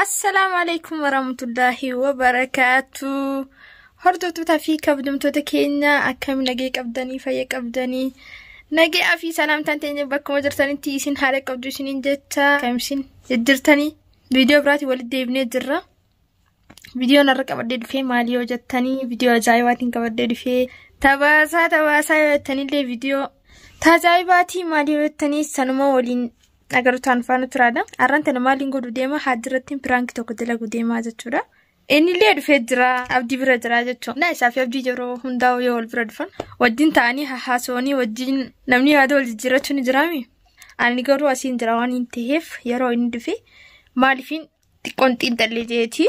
السلام عليكم ورحمة الله وبركاته. هردوتو تافي كبدمتو تكينا أكم نجي كبدني في كبدني نجي أفي سلام تانتيني بكم وجرتني تيسين حالك كبدوسين جتا كمسين جرتني فيديو براتي ولد ابني جرا فيديو نرك أبدي في ماليو جتني فيديو جايواتين كبدي في تباسا جتني لي فيديو تجايباتي ماليو جتني سنما ولين أجر تانفان ترادا أرنت نمالين قدو ديما حادرتين برانك توك دلا قديما جتورا إني ليه فدرا أبدي برادرا جتو لا سافي أبدي جرو هنداو يول برادفن ودين تاني حاسوني ودين نمني هذا الجراتوني درامي أنا قرو أسين دراوان انتهف يرو إندفي مالفين تكونتين دلجيتي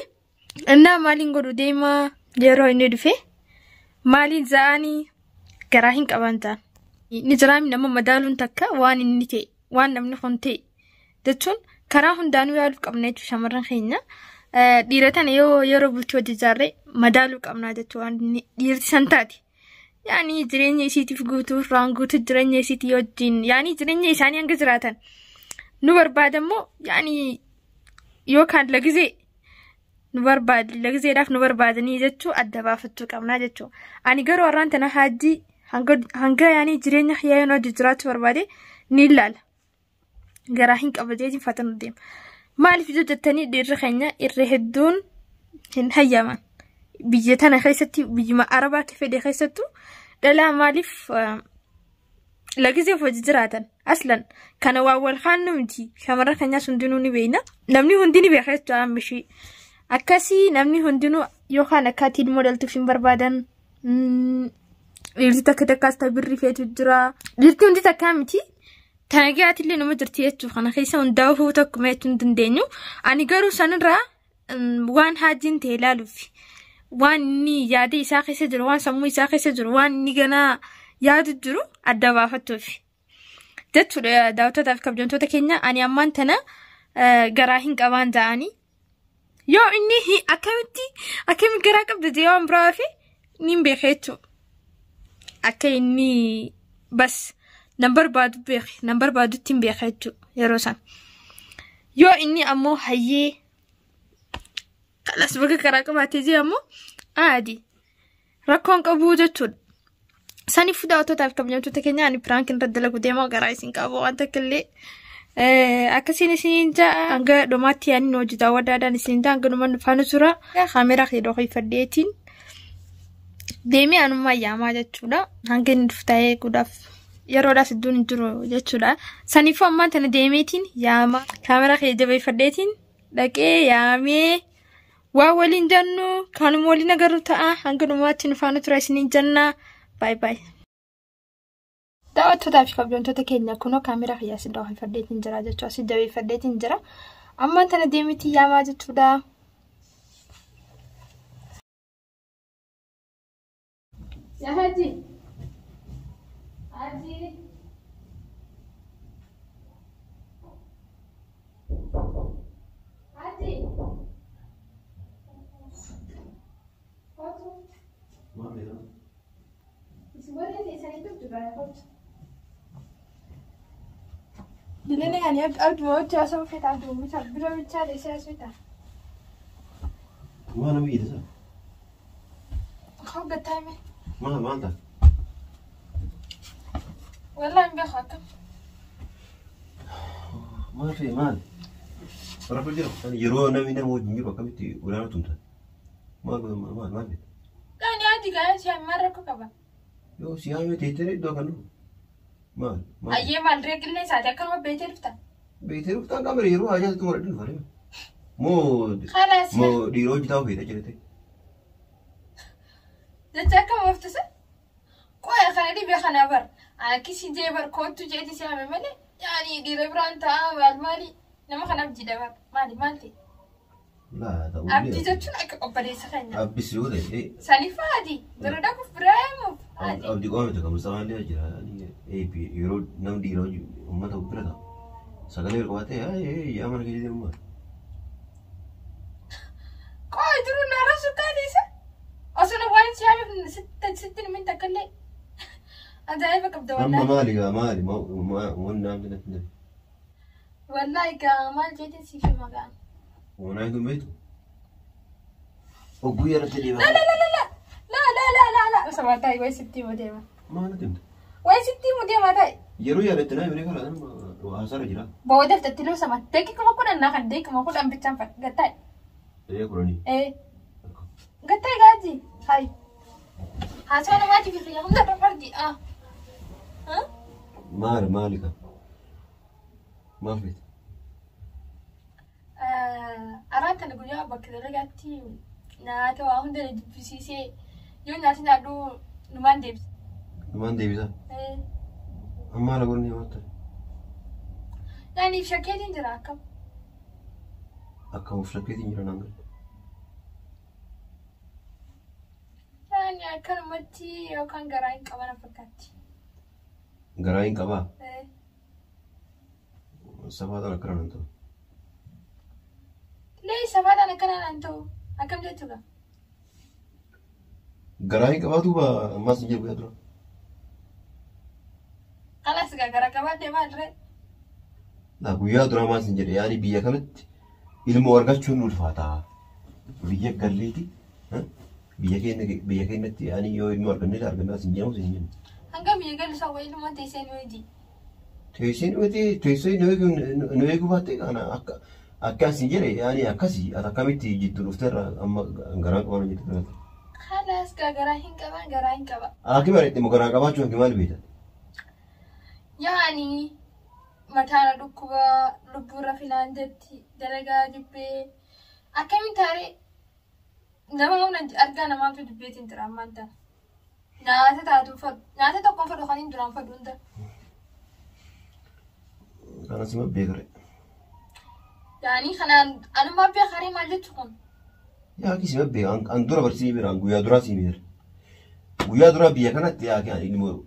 إننا مالين قدو ديما يرو إندفي مالين زاني كراهين كبانتا نجرامي نما مدالون تكا وان إنتي waan namni honte jechuun karaa hundaanuu yaaluu qabna jechuudha shamarran keenya dhiiratan yeroo bultii hojii jaarree madaaluu qabna jechuudha waan dhiirti san taati yaani jireenya isiitiif guutuuf raanguutu jireenya isiitii wajjin yaani jireenya isaanii hanga jiraatan nu barbaadammoo yaani yookaan lagizee nu barbaad lagizeedhaaf nu barbaadanii jechuu adda baafachuu qabna jechuudha ani garuu warraan tana haajii hanga yaani jireenya xiyyaa'een hojii jiraachuu barbaade ni ilaala garahin qabadee fatan deem maal fi jotani dirre khanya irre hedduun hin hayyaman biyyatana khaysati bijma araba kifede khaysatu dala malif lagize fojiratan aslan kana wawal khanumti shamara khanya sundinuni beena namni hundini be khaytu amshi akasi namni hundinu yo khana katid model tufin barbadan irti takata birri fetu jira dirti undi takamti تناجات اللي نمدرتي أشوف أنا خيسة ونداوه تكميتون دندينيو أنا قارو سنرا وان هاجين تهلالو في وان ني يادي ساقي سجر وان سموي ساقي سجر وان ني جنا يادو جرو الدواء فتو في تدخل داوتا تفكر جنتو تكينا أنا أمان تنا جراهين كمان زاني يو إني هي أكمل جراك بدي يوم برافي نيم بخيتو أكيني بس نمبر بعد تيم بيخيتو يروسان يو إني أمو هاي خلاص بقى كراكم هتيجي أمو عادي ركون كابوجة تود ساني فدا أوتو تعرف كم يوم تتكلم يعني برانك نرد لك وديما قرايسين كابو أنت كلي أكسيني سينجا أنجا دوماتي يعني نوجدا ودادا نسينجا أنجا دومان فانوسورا خاميرا خيدو خي فديتين ديمي أنو ما ياما جتودا أنجا نفتاي كوداف يرودا سدون جرو جتشودا سانيفو أمان تنا ديميتين ياما كاميرا خيجة بيفرديتين لكي يامي واولين جنو كانوا مولينا قرر تاا هنگنو ماتين فانو تراسينين جنة باي باي داوات تدافش قبلون تتكينا كونو كاميرا خيجة سدو بيفرديتين جرا جتشو سدو بيفرديتين جرا أمان تنا ديميتين ياما جتشودا يا هادي Adi. Foto. Mami, no? Si vuole ti sei tutto bene, foto. Dilene yani abdu mo cha so fet abdu mi sa biro mi cha de sa swita. Ma na mi desa. Khaw gatay me. Ma anta. والله مبيخاك ما في مال رفض جرو يرو نمي نمو نيبا كمتي ولا نتمت ما بيت يعني عادي قاعد شيء مرة كوكبا يو سيامي تيتري دو كانو مال أيه مال رجل ليس هذا كلام بيتر فتا كامر يرو حاجة تمرد فريم خلاص مو ديرو جتاو فيدا جرتي جتاك ما افتسه كوي خليني بخنابر أنا كيسي جيبر كوتو جيتي سامي مالي يعني دي ربران تا والمالي نما خنا بجي دبر مالتي لا تقول أبدي جتون أك أبدي سخنة أبدي سيودة إيه سالي فادي دردا كفرايم عادي أبدي قوم تكمل مستوى اللي أجرا يعني إيه بي يرو نم ديرو أمة تبردا سكالي القواتي إيه يا أمانة كذي أمة كوي درو نارسو كاليسا أصلا وين سامي ستين من تكلي أجايبك أبدا والله مالي ما نام كده والله كمال جيتي في مكان وانا يكون بيته وقوي رتدي لا لا لا لا لا لا لا لا لا لا سمعتها وين ستي مديمة ما انا تمت وين ستي مديمة تاي يرو يا رتنا يبني كلا انا واسر جرا بودف تتلو سمعت ديك ما كنا ناخد ديك ما كنا بتشام فات قتاي ايه كروني ايه قتاي قاعدي هاي هاسوانا ما تيجي في يوم ده فردي ها مالك ما في أرانت أنا قليا بكذا رجعتي ناتو أهون في سيسي يوم ناتي نادو نمان ديبس بيزا أما لا قولني ما ترى يعني شكيتين تراكم أكم فلكيتي نجرا نعمل يعني أكل متي أو كان جراين كمان فكرتي قراين كبا سبعة أنا كران أنتو ليه سبعة أنا كنا أنتو أكم جتوكا قراين كبا توبا ما سنجر بيادرو خلاص جرا كمان دي ما أدري لا بيادرو ما سنجر يعني بيا كانت ilmu argachuun ulfaataa biyya galleeti biyya keenyatti ani yoo ilmu argannas hin jennu hanga biyya galli sawwa ilmu teessee nu eegi teessee nu eegu baatte kana akkas hin jedhe yani akkasi ati akkamitti jittu dhufteerra amma garaa qabaan jettu birata خلاص garaa hin qaba akki bareetti immoo garaa qabaachuu akki maal beektan يعني متانا دكوا لبورا فيلاندتي دلقا جبي أكمل تاري نما أرجع نما في البيت إنترا مانتا ناس تاتو فد ناس تكون فد خانين درام فدوندا أنا سمع بيكري يعني خنا أنا ما بيخاري ما جتكون يا كي سمع بيك أن دورا برسي بيران قويا دورا سيمير قويا دورا بيا كانت يا كي يعني إنه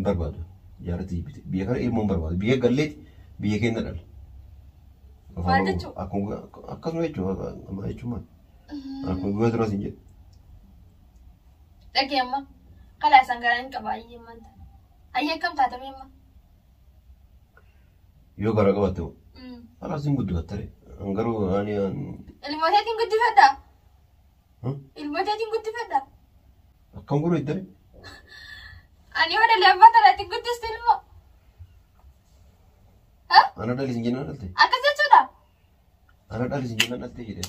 بربادو جارتي بيا كان إلمون بربادو بيا قلت بيا كنا دل aku akan itu ama itu mah aku gua terus injek lagi amma kala sanggaran kabayi manta ayah kam tata memang yo gara kawa tu ala sim gudu katare anggaru ani ilmu tadi gudu fada ilmu tadi gudu fada akam guru idare ani wada lembah tadi gudu ilmu ana dali sinjena nalte أنا داري سنجنا نالتي جدًا.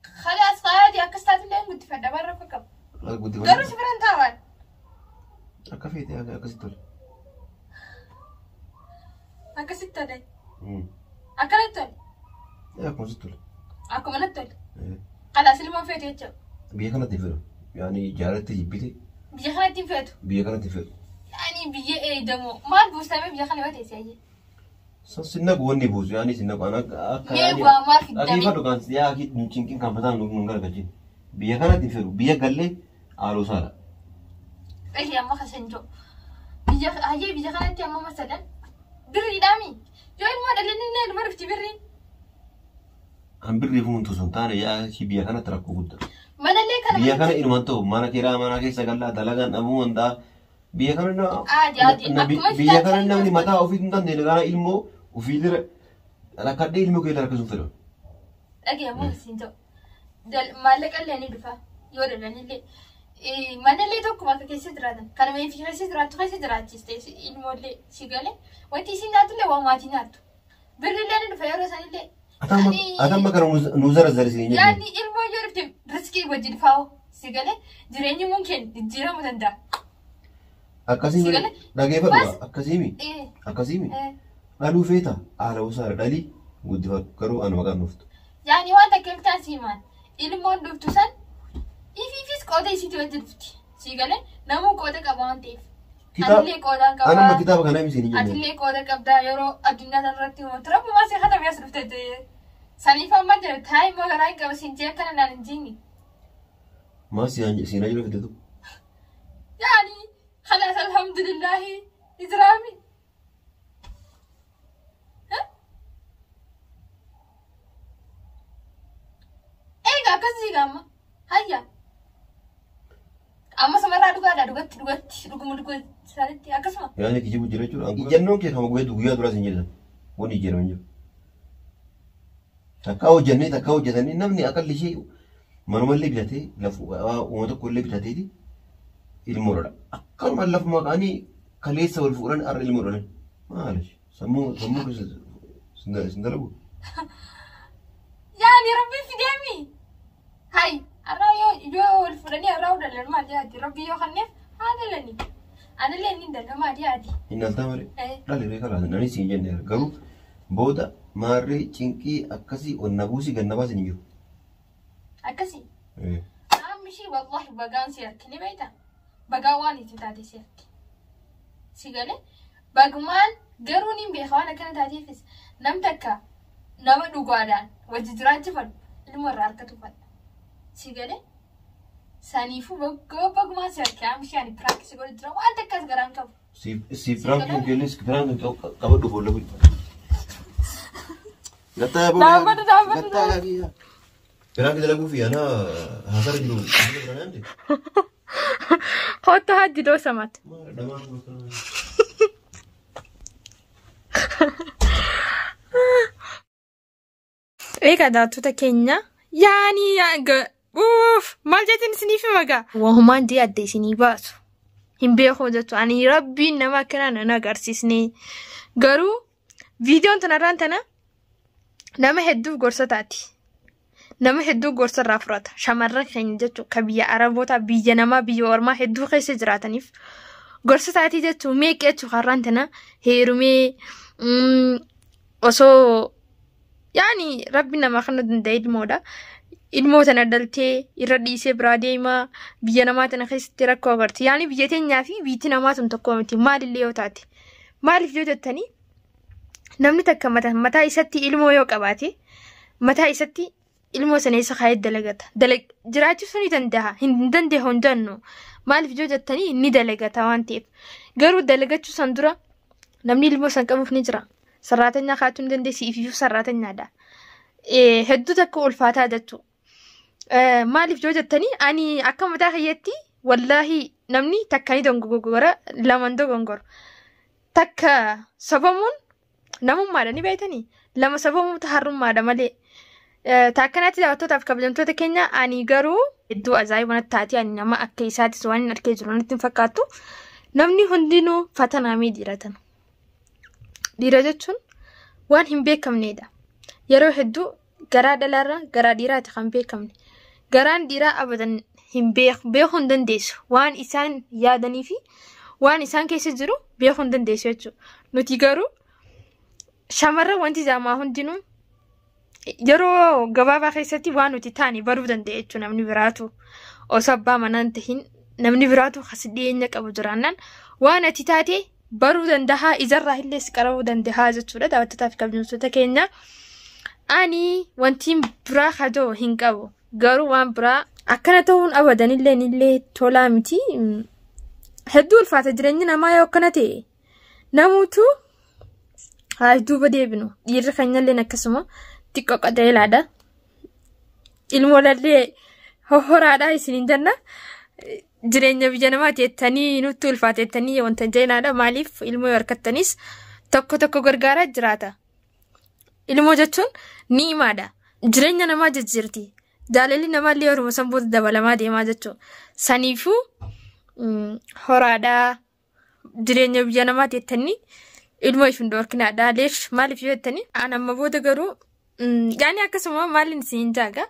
خلاص قاعد أكستات اللي قلت فدا برا فكم. لا قلت فدا. قالوا شفرن تاوان. أكفيت يا أكستول. أكستول. أكلتول. يا أكستول. أكو منتول. خلاص اللي ما فيت يجوا. بيجانا تفيرو. يعني جارتي جبتي. بيجانا تفيت. بيجانا تفيت. يعني بيجي إيه دمو ما البوستة بيجانا وقت يسيجي. Sinna guwwan buusu yaani sinna akka akii fadhu kan siyaa akii cinqin kan fataan nu gargaarin biyya kanatti firu biyya gallee haaloo saala. Amma kasanjo biyya hayyee biyya kanatti amma masalan birriidhaami yoo ilmoo dhalli illee ilmoo dhufti birriin. An birrii fi muntu sun taane yaa biyya kanatti rakkoo guddaa. Manallee kana biyya kana ilmaan ta'u mana kiraa mana keessa gallaa dalagaan dhabuu hundaa biyya kana biyya kana namni mataa ofii hin dandeenye gara ilmoo وفيلر أنا كده إلمو كده ركزوا فيلم. أجي أمور سينتو. دل مالك اللي أنا دفع يوري لاني اللي ما اللي توك ما كيسي درادن كان ما يفي كيسي دراد كيسي دراد تستيس إلمو اللي سيجالي وانتي سيناتو اللي واماتي ناتو بري اللي أنا دفع يوري سان اللي أتام ما كانوا نوزر زرزين يعني إلمو يوري تيم رزقي وجد فاو سيجالي جريني ممكن الجيرة متندا أكاسيمي لا كيف أكاسيمي أكاسيمي قالوا فيتا على وصار دالي ودي فكروا أنا ما كان نفط يعني وانت كيف تاسيمان إلمون دكتوسان إيفيس كودا يسيتي وجدفتي سيقالي نمو كودا كبان تيف أنا ما كتاب كنا مسيني أتلي كودا كبدا يورو الدنيا تنرتي وترى ما سي خدم يسرفت سنيفا ما جرت هاي ما غراي كبسينتي كنا نانجيني ما سينا يلو في دتو يعني خلاص الحمد لله إزرامي Akasih kamu, haya. Amma sama radu ada dugat sariti akasma. Ya ni kijibu jira jura. Ijanno ke kamu gue dugia dura sinjil. Woni jira menjo. تكاو جنة تكاو جتني نمني أقل شيء منو اللي بيتي لف وما كل بيتي دي المرة أقل ما لف مكاني كليسة والفوران أر المرة معلش سموه كذا سندلو يعني ربي في دمي هاي الرايو جو الفلاني الراو ده لما دي ربي يو خنف هذا لني أنا لني ده لما دي عادي إن التمر لا ليه كلا ناني سينجن قالوا بودا ماري تشينكي أكسي والنبوسي جنباس نيجو أكسي مشي والله بقان سيرك نبيتا بقاواني تتاتي سيرك سيقالي بقمان قروني بيخوانا كانت هاتيفس نمتكا نما دوغادان وجدران تفل المرة أركتو فل سيقالي سانيفو بقمان سيرك مشي يعني براكس يقول درا وانت كاس قران كف si Frank Gelis Frank kabar dua lebih. Gata ya bu. Gata lagi ya. Frank kita lagu Viana hasar dulu. Nanti. Kau tuh hadi dosa mat. Eka tuta Kenya. Yani ya mal jatin sini fi maga. Wahuman dia ada sini basu. Himbe khojatu ani rabbi nama kana na garsisni garu video tanarantana nama heddu gorsatati nama heddu gorsa rafrata shamarran keenya jechu kabiya arabota biyya nama biyya orma heddu keessa jiraataniif gorsatati jechu meeqechu qarrantana heerume osoo yani rabbi nama kana dandeed moda ilmoota nadaltee irra dhiisee biraa deemaa biyya namaa tana keessatti rakkoo agarti. Yaani biyya teenyaa fi biyyi namaa sun tokko miti. Maalillee yoo taate maaliif yoo jettanii namni takka mataa isatti ilmoo yoo qabaate mataa isatti ilmoo sana isa kaayee dalagata. Jiraachuu ni danda'a. Hin danda'e hundannu. Maaliif yoo jettanii ni dalagata waan ta'eef. Garuu dalagachuu san dura namni ilmoo san qabuuf ni jira. Sarraatanyaa kaatu ni dandeessi ifiifuu sarraatanyaadha. Hedduu takka ulfaataa jechuudha. Maaliif yoo jettanii ani akka mataa kiyyaatti wallahi namni takkanii dongogora laman dogongor takka sabamuun namummaadha ni beeytanii lama sabamuu harrummaadha malee takkanaatti daawwattootaaf kabajamtoota keenya ani garuu hedduu ajaa'ibanatti taati ani nama akka isaatis waan hin arkee jiru natti hin fakkaattu namni hundinuu fatanaamee dhiiratan dhiira jechuun waan hin beekamneedha yeroo hedduu garaa dhalaarra garaa dhiiraati kan beekamne garaan dhiiraa abadan hin beekuu hin dandeessu waan isaan yaadanii fi waan isaan keessa jiru beekuu hin dandeessu jechuudha. Nuti garuu shamarran wanti jaamaa hundinuu yeroo gabaabaa keessatti waan nuti taane baruu dandeenya jechuudha namni biraatu osoo abbaa manaan tahin namni biraatu as dhiyeenya qabu jiraannaan waan ati taate baruu dandahaa izarraa illee si qarabuu dandahaa jechuudha daawwattootaaf kabajamtoota keenya. Ani wanti biraa kadoo hin qabu garuu waan biraa akkana ta'uun abadan illee tolaa miti hedduu ulfaata jireenya namaa yoo akkana ta'e namuutu haa duuba deebinu dhiirri keenyallee akkasuma xiqqoo qajeelaadha ilmoolallee hohoraadha isiniin jenna jireenya biyya namaati jettanii nutti ulfaata jettanii wanta jeenaadha maaliif ilmoo yoo harkattanis tokko gargaaraa jiraata. Ilmoo jechuun ni imaadha. Jireenya namaa jijjiirti. Jaalalli namaallee yeroo sanboota dabalamaa deemaa jechuudha. Saniifuu horaadhaa jireenya biyya namaati jettanii ilmoo ifin doorkinaadhaa leef maaliif yoo jettanii aan amma booda garuu yaani akkasuma maaliin isin jaaga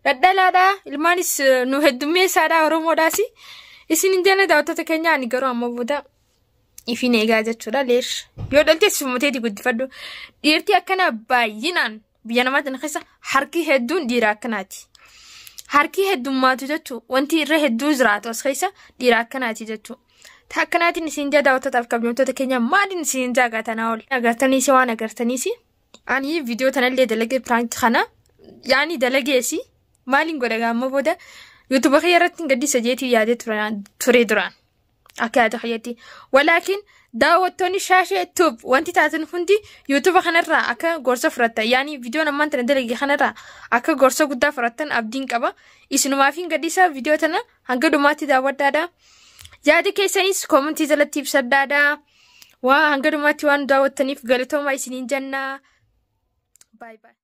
dhadhalaadhaa ilmaanis nu heddummeessaadhaa Oromoodhaas isin hin jenne daawwattoota keenya ani garuu amma booda ifin eegaa jechuudha leef yoo dhaltee sumuteeti guddifadhu dhiirtii akkana baay'inaan biyya namaatiin keessa harki hedduun dhiira akkanaati. Harki heddummaatu jechuun wanti irra hedduu jiraatu as keessa dhiira akkanaati jechuudha. Takkanaatiin isin jaa daawwattootaaf kabajamtoota keenya maaliin isin jaagaa tanaa ol agartaniisi waan agartaniisi ani viidiyoo tanallee dalagee piraank kana yaani dalageesi maaliin godhagaa amma booda yuutuuba irratti gaddisa jeetii yaadee ture duraan. Akka yaada kiyyaatti walaakin daawwattoonni shaashee tube wanti taatan hundi yuutuuba kanarraa akka gorsa fudhattan yaani viidiyoon ammaan tana dalagee kanarraa akka gorsa guddaa fudhattan abdiin qaba isinumaafiin gaddisa viidiyoo tana hanga dhumaatti daawwadhaadha yaada keessanis koomentii jalatti ibsadhaadha waa hanga dhumaatti waan daawwattaniif galatoomaa isiniin jenna bye bye.